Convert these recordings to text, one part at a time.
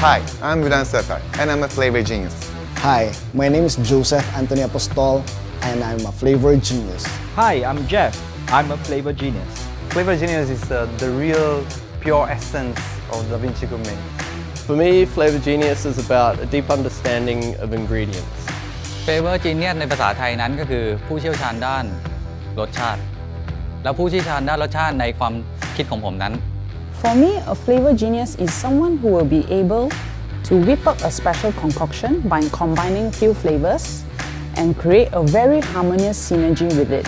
Hi, I'm Vikram Rawat, and I'm a Flavour Genius. Hi, my name is Joseph Anthony Apostol, and I'm a Flavour Genius. Hi, I'm Jeff. I'm a Flavour Genius. Flavour Genius is the real, pure essence of DaVinci Gourmet. For me, Flavour Genius is about a deep understanding of ingredients. Flavour Genius ในภาษาไทยนั้นก็คือผู้เชี่ยวชาญด้านรสชาติแล้วผู้เชี่ยวชาญด้านรสชาติในความคิดของผมนั้น For me, a Flavour Genius is someone who will be able to whip up a special concoction by combining few flavors and create a very harmonious synergy with it.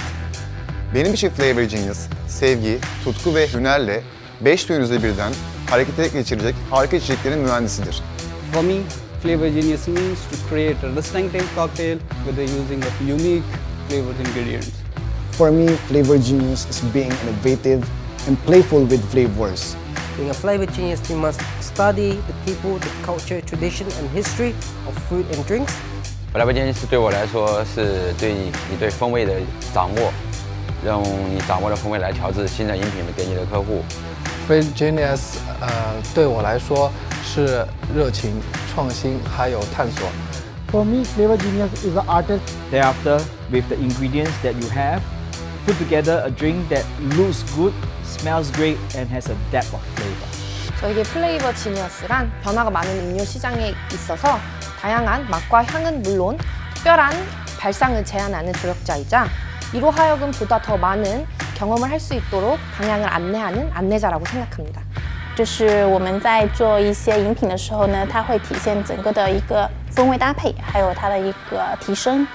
Benim için Flavour Genius, sevgi, tutku ve hünerle 5 duyunuzu birden harekete geçirecek harika içeceklerin mühendisidir. For me, Flavour Genius means to create a distinctive cocktail with the using of unique flavored ingredients. For me, Flavour Genius is being innovative and playful with flavors. Being a Flavour Genius, you must study the people, the culture, tradition, and history of food and drinks. Flavour Genius 对我来说是对你对风味的掌握，用你掌握的风味来调制新的饮品给你的客户。Flavour Genius 对我来说是热情、创新还有探索。For me, Flavour Genius is an artist. Thereafter, with the ingredients that you have, put together a drink that looks good, smells great, and has a depth of flavor. 저에게 플레이버 지니어스란 변화가 많은 음료 시장에 있어서 다양한 맛과 향은 물론 특별한 발상을 제안하는 조력자이자 이로 하여금 보다 더 많은 경험을 할 수 있도록 방향을 안내하는 안내자라고 생각합니다. 就是我们在做一些饮品的时候呢，它会体现整个的一个风味搭配，还有它的一个提升。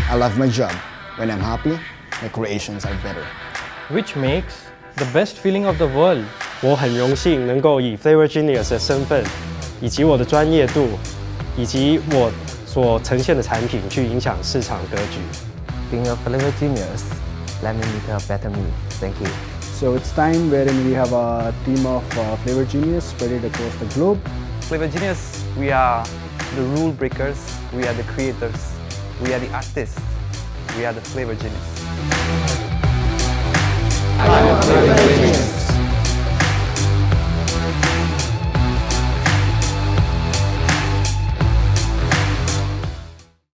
I love my job. When I'm happy, my creations are better. Which makes the best feeling of the world. 我很荣幸能够以 Flavour Genius 的身份，以及我的专业度，以及我所呈现的产品去影响市场格局。Being a Flavour Genius, let me make a better me. Thank you. So it's time wherein we have a team of Flavour Genius spread across the globe. Flavour Genius, we are the rule breakers, we are the creators, we are the artists, we are the Flavour Genius.